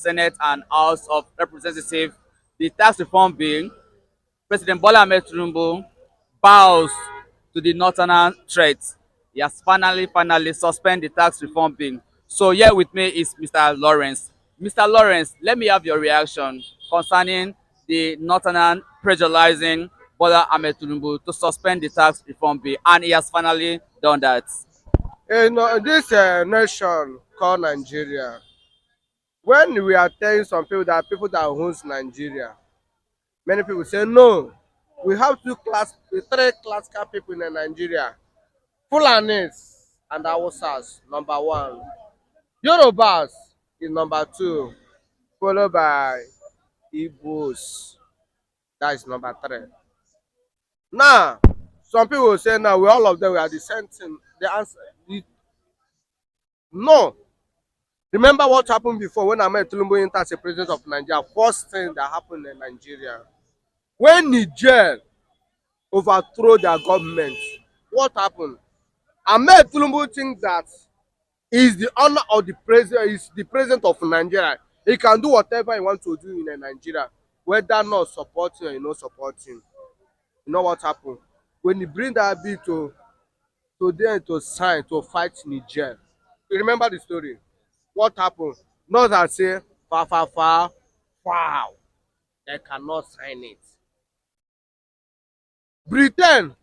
Senate and House of Representatives, the tax reform bill, President Bola Ahmed Tinubu bows to the northern threat. He has finally suspended the tax reform bill. So here with me is Mr. Lawrence. Mr. Lawrence, let me have your reaction concerning the northern pressurizing Bola Ahmed Tinubu to suspend the tax reform bill, and he has finally done that. In this nation called Nigeria, when we are telling some people that people that owns Nigeria, many people say no. We have three classical people in Nigeria: Fulanis and Hausas, number one. Yorubas is number two, followed by Igbos. That is number three. Now, some people will say now we all of them we are the same thing. The answer is no. Remember what happened before when Ahmed Tinubu entered as a president of Nigeria? First thing that happened in Nigeria. When Niger overthrew their government, what happened? Ahmed Tinubu thinks that is the honor of the president, is the president of Nigeria. He can do whatever he wants to do in Nigeria, whether not supporting or not supporting. You know what happened? When he bring that bill to them to sign to fight Niger. You remember the story? What happened? Not that say wow, they cannot sign it. Britain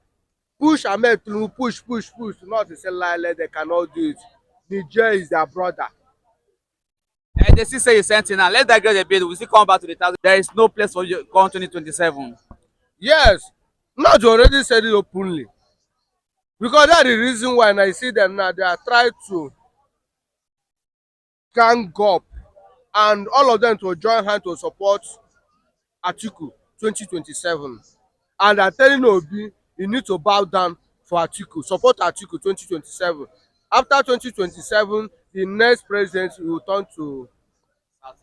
push Ahmed Tinubu, push, not to say lie, they cannot do it. Niger is their brother. And they still say you sent it now. Let that get a bit. We still come back to the tax. There is no place for you come 2027. Yes, not already said it openly. Because that's the reason why I see them now, they are trying to gang up and all of them to join hands to support Atiku 2027. And they're telling Obi, you need to bow down for Atiku, support Atiku 2027. After 2027, the next president will turn to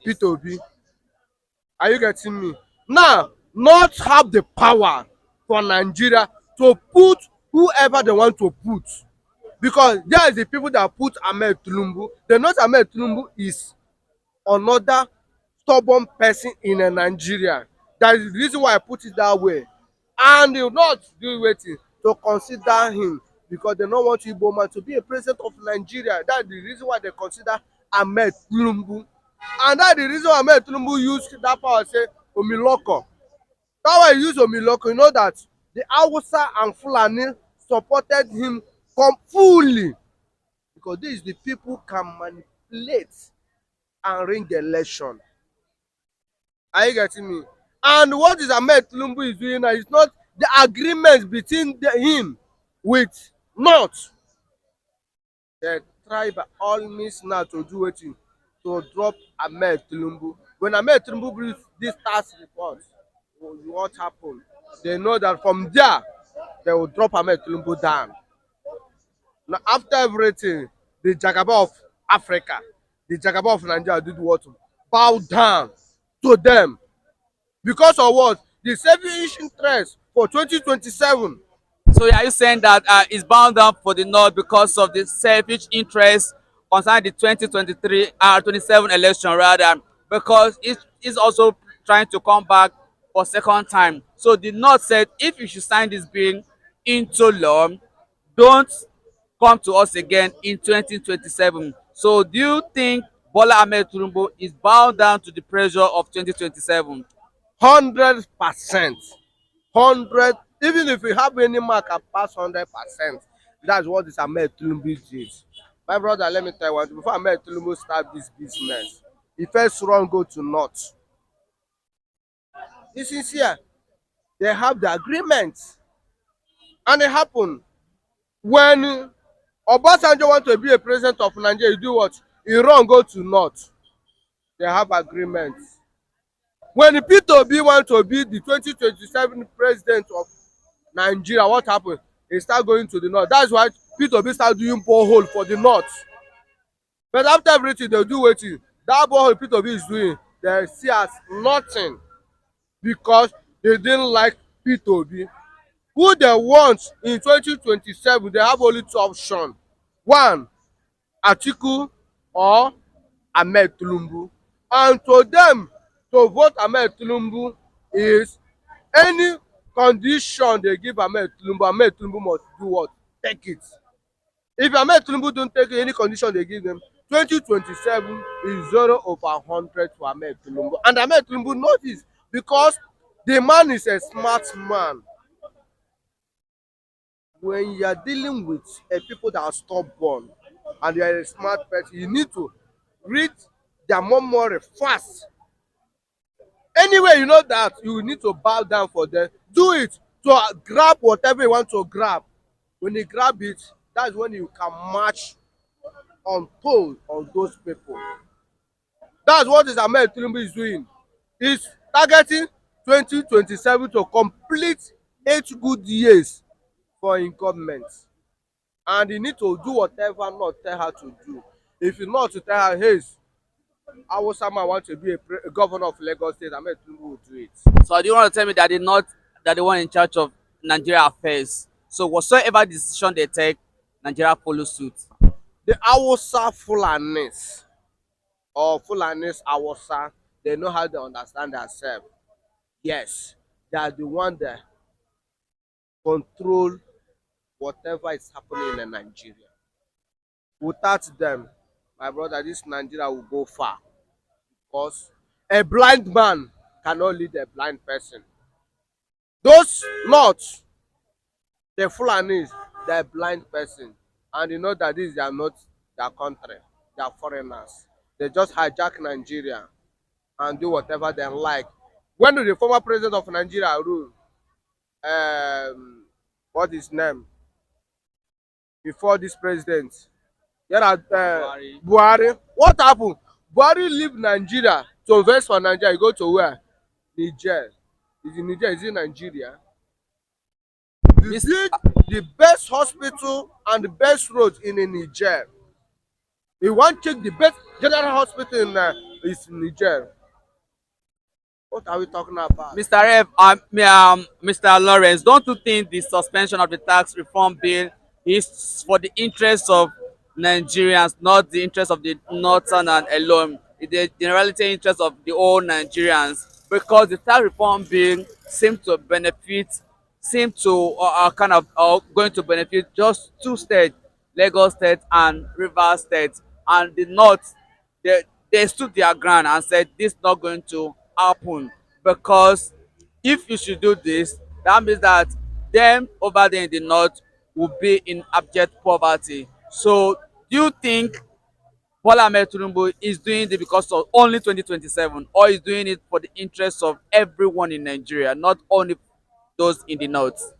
Peter Obi. Are you getting me? Now, not have the power for Nigeria to put whoever they want to put. Because there is the people that put Ahmed Tinubu. They know Ahmed Tinubu is another stubborn person in Nigeria. That is the reason why I put it that way. And they will not do waiting to consider him because they don't want Igbo man to be a president of Nigeria. That's the reason why they consider Ahmed Tinubu. And that's the reason why Ahmed Tinubu used that power say Omiloko. That's why he used Omiloko. You know that the Hausa and Fulani supported him fully because this is the people can manipulate and ring the election. Are you getting me? And what is Ahmed Tinubu is doing now is not the agreement between him with North. They try by all means now to do wetin to drop Ahmed Tinubu. When Ahmed Tinubu brings this tax report, what happen? They know that from there they will drop Ahmed Tinubu down. Now after everything, the Jagaba of Africa, the Jagaba of Nigeria did what? Bow down to them. Because of what? The selfish interest for 2027. So are you saying that it's bound down for the North because of the selfish interest concerning the 2023 27 election rather, because it is also trying to come back for second time. So the North said if you should sign this bill into law, don't come to us again in 2027. So do you think Bola Ahmed Tinubu is bound down to the pressure of 2027? 100%. 100. Even if we have any mark and pass 100%, that's what this Ahmed Tinubu is. My brother, let me tell you one thing. Before Ahmed Tinubu start this business, he first run go to North. This is here. They have the agreement. And it happened. When Obasanjo want to be a president of Nigeria, he do what? He run go to North. They have agreements. When Peter Obi want to be the 2027 president of Nigeria, what happened? He start going to the North. That's why Peter Obi start doing borehole for the North. But after everything, they do wetin? That borehole Peter Obi is doing, they see as nothing because they didn't like Peter Obi. Who they want in 2027, they have only two options. One, Atiku or Ahmed Tinubu. And to them, to vote Ahmed Tinubu is any condition they give Ahmed Tinubu must do what? Take it. If Ahmed Tinubu don't take any condition they give them, 2027 is 0/100 for Ahmed Tinubu. And Ahmed Tinubu knows this because the man is a smart man. When you are dealing with people that are stubborn and you are a smart person, you need to read their memory fast. Anyway, you know that you need to bow down for them. Do it to grab whatever you want to grab. When you grab it, that's when you can march on toll on those people. That's what is Ahmed Tinubu is doing. He's targeting 2027 to complete 8 good years for im government. And he need to do whatever not tell her to do. If you not to tell her, hey, Hausa man want to be a governor of Lagos State, Ahmed Tinubu will do it. So do you want to tell me that that the one in charge of Nigeria affairs? So whatsoever decision they take, Nigeria follow suit. The Hausa-Fulanis or Fulanis Hausa, they know how they understand themselves. Yes, they are the one that control whatever is happening in Nigeria. Without them, my brother, this Nigeria will go far because a blind man cannot lead a blind person. Those not the Fulanis, they're a blind person, and you know that these are not their country, they are foreigners. They just hijack Nigeria and do whatever they like. When did the former president of Nigeria rule? What is his name? Before this president, yeah, Buhari. What happened? Buhari leave Nigeria to invest for Nigeria. He go to where? Niger. Is in Niger? Is in Nigeria? You Mis- build the best hospital and the best roads in Niger. You want to check the best general hospital in is Niger. What are we talking about? Mr. Rev, Mr. Lawrence, don't you think the suspension of the tax reform bill is for the interest of Nigerians, not the interest of the northern and alone? It's the generality interest of the whole Nigerians, because the tax reform bill seems to benefit, seem to kind of going to benefit just two states, Lagos State and Rivers State, and the north they stood their ground and said this is not going to happen, because if you should do this, that means that them over there in the north will be in abject poverty. So do you think Bola Ahmed Tinubu is doing it because of only 2027, or is doing it for the interest of everyone in Nigeria, not only those in the north?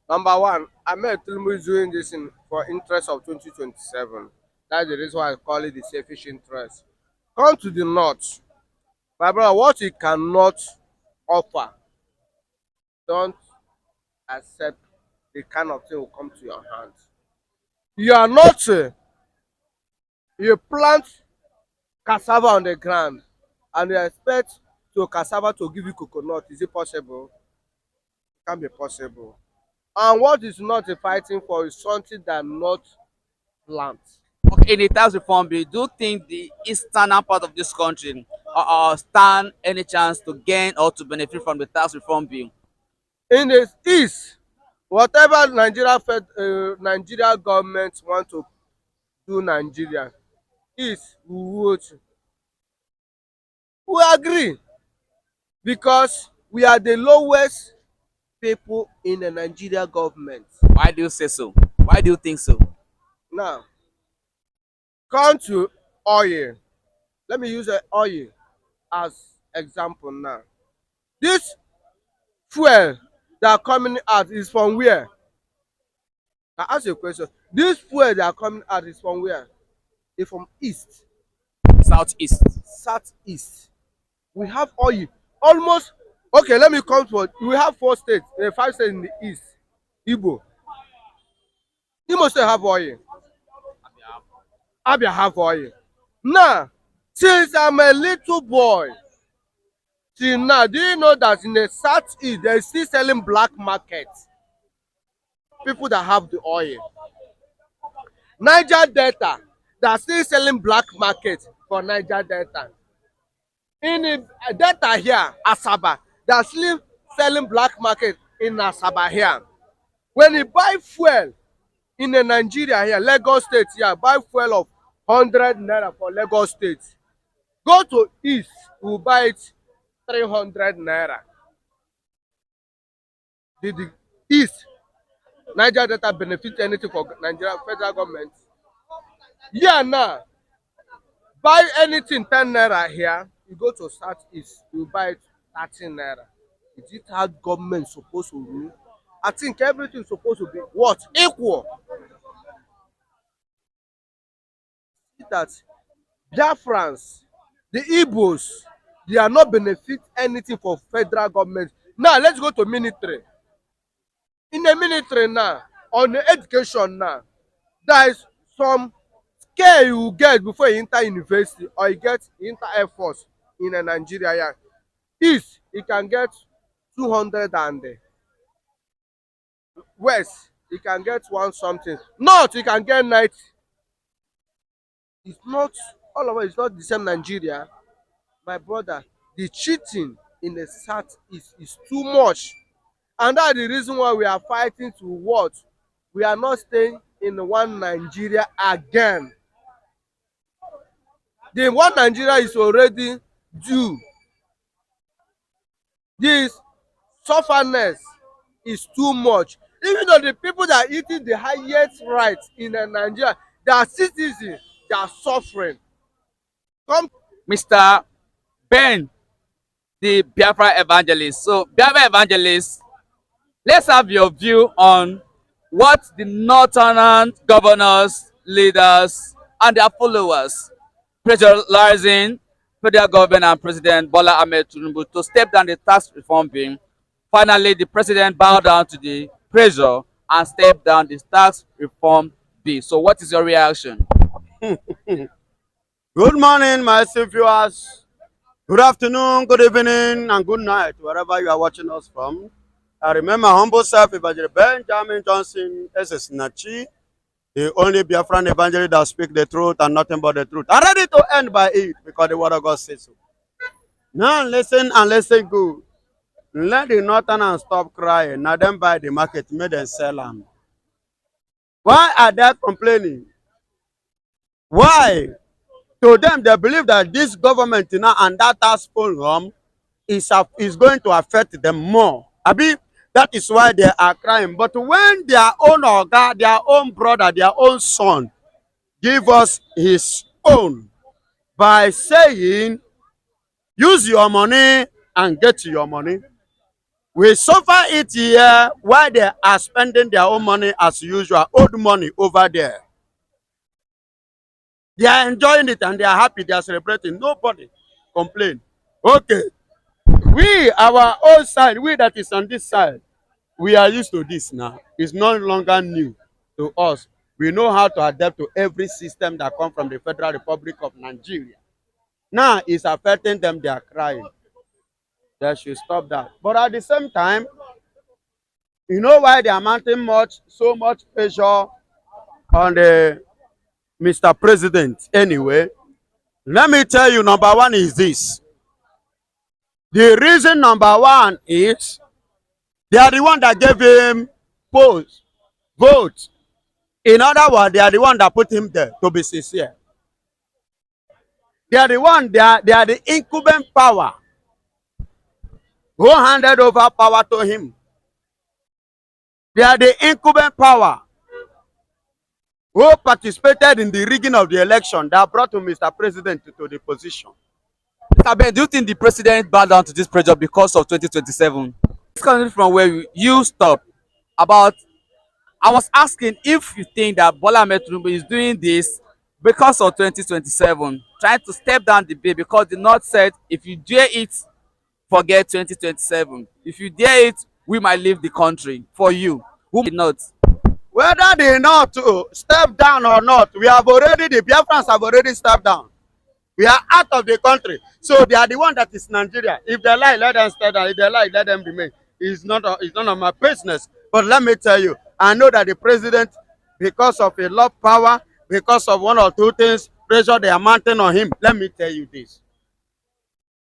Number one, Ahmed Tinubu is doing this for interest of 2027. That's the reason why I call it the selfish interest. Come to the north. My brother, what he cannot offer, don't accept the kind of thing will come to your hand. You are not, you plant cassava on the ground and you expect to cassava to give you coconut. Is it possible? It can't be possible. And what is not fighting for is something that not plant. Okay, in the tax reform bill, do you think the eastern part of this country stand any chance to gain or to benefit from the tax reform bill? In the east, whatever Nigeria government want to do Nigeria, east we agree because we are the lowest people in the Nigeria government. Why do you say so? Why do you think so? Now, come to oil. Let me use oil as example now. This fuel that coming out is from where? I ask you a question. This fuel that coming out is from where? It's from east, Southeast. southeast. We have oil almost. Okay, let me come for. We have 4 states, 5 states in the east. Igbo. Imo State have oil. Abia have oil. Now, since I'm a little boy, till now, do you know that in the southeast they are still selling black market? People that have the oil. Niger Delta, they are still selling black market for Niger Delta. In Delta here, Asaba, they are still selling black market in Asaba here. When you buy fuel in Nigeria here, Lagos State here, buy fuel of 100 naira for Lagos State. Go to East, you will buy it 300 naira. Did the East Niger Delta benefit anything for Nigeria federal government? Yeah, now buy anything 10 naira here, you go to South East, you buy it 13 naira. Is it how government suppose to rule? I think everything suppose to be what? Equal. See that Biafrans, the Igbos, they are not benefit anything for federal government. Now let's go to military. In the military now, on the education now, there is some scale you get before you enter university or you get enter air force in Nigeria. East, you can get 200 and west, you can get one something. North, you can get 90. It's not all of us, it's not the same Nigeria. My brother, the cheating in the south is too much. And that's the reason why we are fighting to what? We are not staying in one Nigeria again. The one Nigeria is already due. This sufferness is too much. Even though the people that are eating the highest rights in Nigeria, their citizens, they are suffering. Come, Mr. Ben, the Biafra evangelist. So, Biafra evangelist, let's have your view on what the northern governors, leaders, and their followers pressurizing federal government and President Bola Ahmed Tinubu to step down the tax reform bill. Finally, the president bowed down to the pressure and stepped down the tax reform bill. So, what is your reaction? Good morning, my viewers. Good afternoon, good evening, and good night, wherever you are watching us from. I remember humble self, Evangelist Benjamin Johnson, S.S. Nachi, the only Biafran evangelist that speak the truth and nothing but the truth. I'm ready to end by it because the word of God says so. Now listen and listen good. Let the northern stop crying. Now them buy the market, make them sell them. Why are they complaining? Why? To them, they believe that this government now and that tax program is going to affect them more. Abi, that is why they are crying. But when their own oga, their own brother, their own son give us his own by saying, use your money and get your money, we suffer it here while they are spending their own money as usual, old money over there. They are enjoying it and they are happy, they are celebrating. Nobody complain. Okay. We, our own side, we that is on this side, we are used to this now. It's no longer new to us. We know how to adapt to every system that comes from the Federal Republic of Nigeria. Now it's affecting them, they are crying. They should stop that. But at the same time, you know why they are mounting so much pressure on the Mr. President anyway? Let me tell you, number one is this. The reason number one is they are the one that gave him vote. In other words, they are the one that put him there, to be sincere. They are the one, they are the incumbent power who handed over power to him. They are the incumbent power who participated in the rigging of the election that brought to Mr. President to the position. Mr. Ben, do you think the president bowed down to this pressure because of 2027? It's coming from where you stop about. I was asking if you think that Bola Ahmed Tinubu is doing this because of 2027, trying to step down the bill because the North said if you dare it, forget 2027. If you dare it, we might leave the country for you. Who did not? Whether they not to step down or not, the Biafrans have already stepped down. We are out of the country. So they are the one that is Nigeria. If they lie, let them step down. If they lie, let them remain. It's none of my business. But let me tell you, I know that the president, because of a lot of power, because of one or two things, pressure they are mounting on him. Let me tell you this.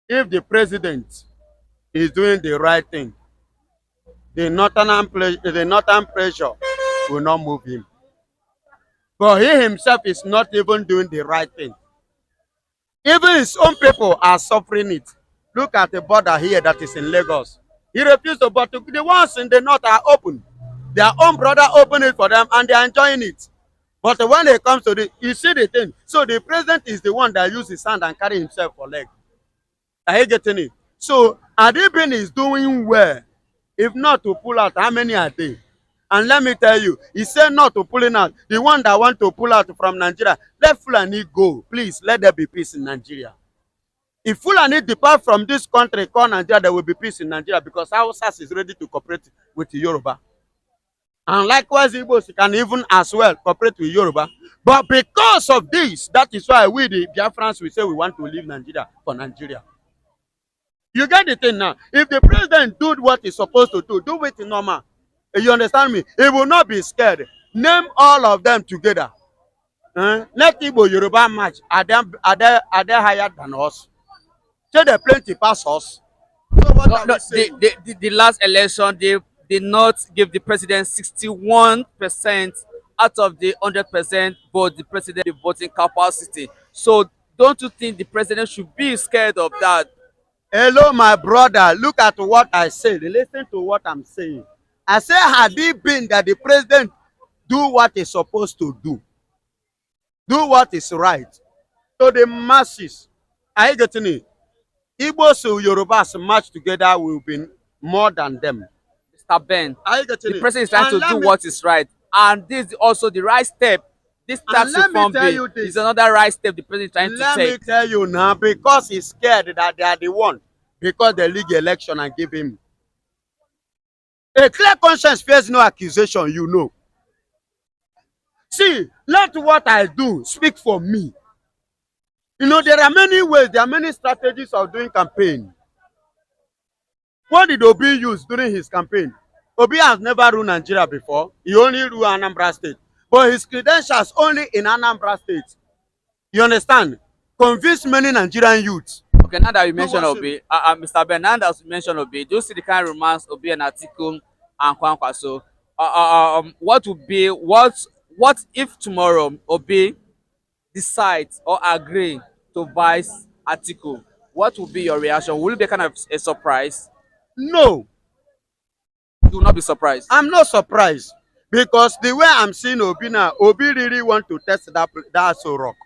if the president is doing the right thing, the northern pressure will not move him. But he himself is not even doing the right thing. Even his own people are suffering it. Look at the border here that is in Lagos. He refused to, but the ones in the north are open. Their own brother opened it for them and they are enjoying it. But when it comes to the, you see the thing. So the president is the one that uses his hand and carry himself for leg. Are you getting it? So Adibin is doing well. If not to pull out, how many are they? And let me tell you, he said not to pulling out. The one that want to pull out from Nigeria, let Fulani go. Please, let there be peace in Nigeria. If Fulani depart from this country, call Nigeria, there will be peace in Nigeria because Hausas is ready to cooperate with the Yoruba. And likewise, Igbos can even as well cooperate with Yoruba. But because of this, that is why we, the Biafrans, we say we want to leave Nigeria for Nigeria. You get the thing now. If the president do what he's supposed to do it normal. You understand me? He will not be scared. Name all of them together. Let Igbo Yoruba match. Are they higher than us? Say they plenty pass us. So what No, are no, we saying? the last election, they did not give the president 61% out of the 100% vote the president the voting capacity. So don't you think the president should be scared of that? Hello, my brother. Look at what I said. Listen to what I'm saying. I say, had it been that the president do what he's supposed to do what is right to the masses. Are you getting it? Igbos and Yorubas match together will be more than them. Mr. Ben, Are you getting the it? president is trying And to do what is right, and this is also the right step. This And tax let me reform tell bill you this. is another right step the president is trying Let to me take. tell you now, because he's scared that they are the one, because they league election and give him a clear conscience fears no accusation, you know. See, let what I do speak for me. You know, there are many ways, there are many strategies of doing campaign. What did Obi use during his campaign? Obi has never ruled Nigeria before. He only ruled Anambra State. But his credentials only in Anambra State. You understand? Convince many Nigerian youths. Okay, now that you Do mention what him. Obi, Mr. Ben, now that you mention Obi, do you see the kind of romance Obi and Atiku and Kwankwa? So, what would be what if tomorrow Obi decides or agree to vice Atiku? What would be your reaction? Will it be kind of a surprise? No, You will not be surprised. I'm not surprised. Because the way I'm seeing Obi now, Obi really want to test that so rock.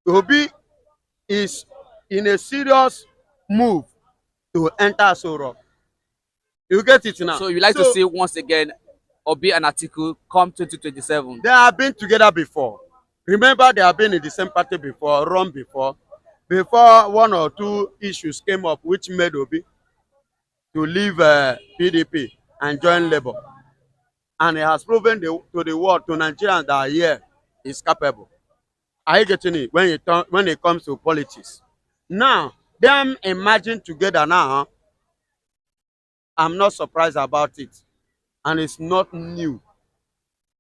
Obi is in a serious move to enter so rock. You get it now? So you like to So see once again Obi and Atiku come 2027. they have been together before. Remember, they have been in the same party before, run before. Before one or two issues came up, which made Obi to leave PDP and join Labour. And he has proven to the world, to Nigerians that here is capable. Are you getting it? When it comes to politics. Now, them emerging together now, I'm not surprised about it. And it's not new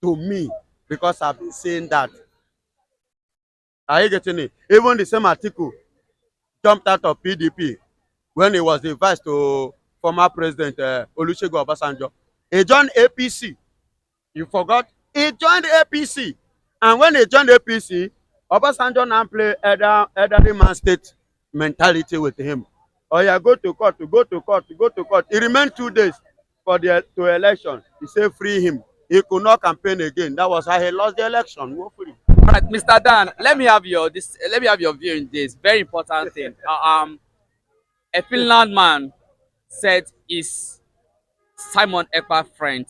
to me because I've been saying that. Are you getting it? Even the same article jumped out of PDP when he was the vice to former president Olusegun Obasanjo. He joined APC. You forgot? He joined APC. And when he joined APC, Obasanjo now play elderly man state mentality with him. Oh yeah, go to court, go to court, go to court. He remained 2 days for the to election. He said free him. He could not campaign again. That was how he lost the election. Go free. All right, Mr. Dan, let me have your view in this very important thing. A Finland man said is Simon Ekpa friend.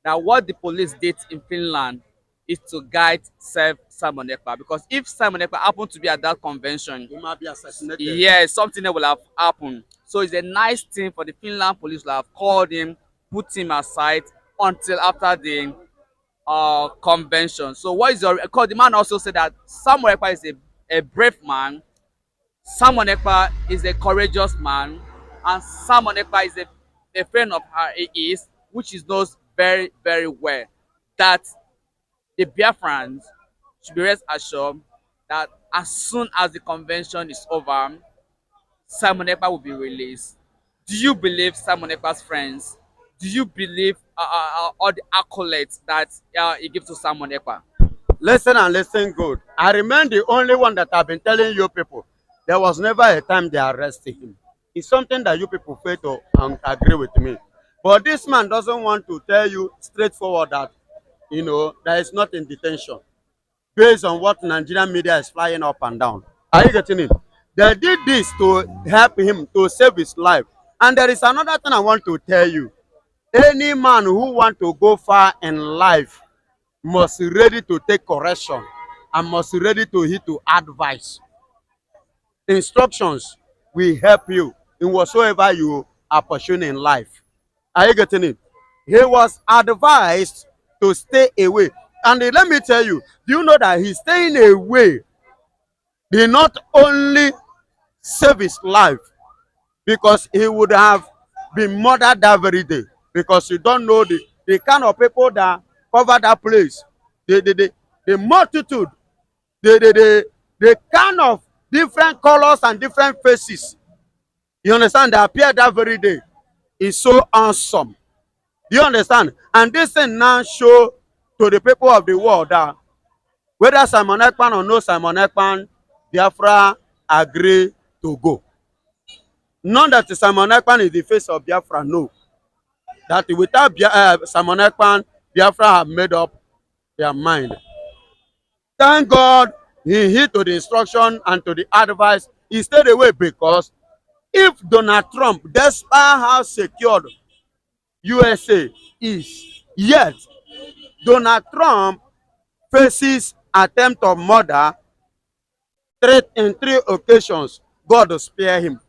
Now, what the police did in Finland is to guide save Simon Ekpa, because if Simon Ekpa happened to be at that convention, He might be assassinated. yes, something that will have happened. So it's a nice thing for the Finland police to have called him, put him aside until after the convention. So what is your, because the man also said that Samuel Ekpa is a brave man, Samuel Ekpa is a courageous man, and Samuel Ekpa is a friend of her is, which is knows very, very well that the Biafrans should be rest assured that as soon as the convention is over, Simon Ekpa will be released, do you believe Simon Ekpa's friends? Do you believe all the accolades that he gives to Simon Ekpa? Listen and listen good. I remain the only one that I've been telling you people. There was never a time they arrested him. It's something that you people fail to agree with me. But this man doesn't want to tell you straightforward that, that is not in detention based on what Nigerian media is flying up and down. Are you getting it? They did this to help him to save his life. And there is another thing I want to tell you. Any man who want to go far in life must be ready to take correction and must be ready to heed to advice. Instructions will help you in whatsoever you are pursuing in life. Are you getting it? He was advised to stay away. And let me tell you, do you know that he's staying away did not only save his life, because he would have been murdered that very day, because you don't know the kind of people that cover that place, the multitude, the kind of different colors and different faces, you understand, that appear that very day is so awesome. Do you understand? And this thing now show to the people of the world that whether Simon Ekpan or no Simon Ekpan, Biafra agree to go. Not that Simon Ekpan is the face of Biafra, no. That without Simon Ekpan, Biafra have made up their mind. Thank God he heed to the instruction and to the advice. He stayed away, because if Donald Trump, despite how secured USA is, yet Donald Trump faces attempt of murder in 3 occasions, God will spare him.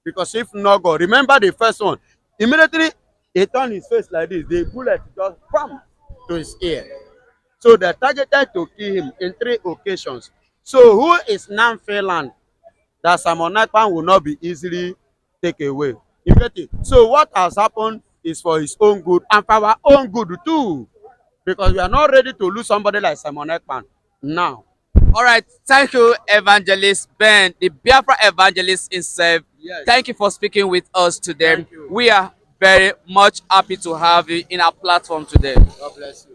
Because if not God, remember the first one, immediately he turned his face like this, the bullet just bam to his ear. So they targeted to kill him in 3 occasions. So who is nonchalant that Simon Ekpan will not be easily taken away? You get it? So what has happened is for his own good and for our own good too. Because we are not ready to lose somebody like Simon Ekpan now. All right, thank you, Evangelist Ben, the Biafra evangelist himself. Yes. Thank you for speaking with us today. Thank you. We are very much happy to have you in our platform today. God bless you.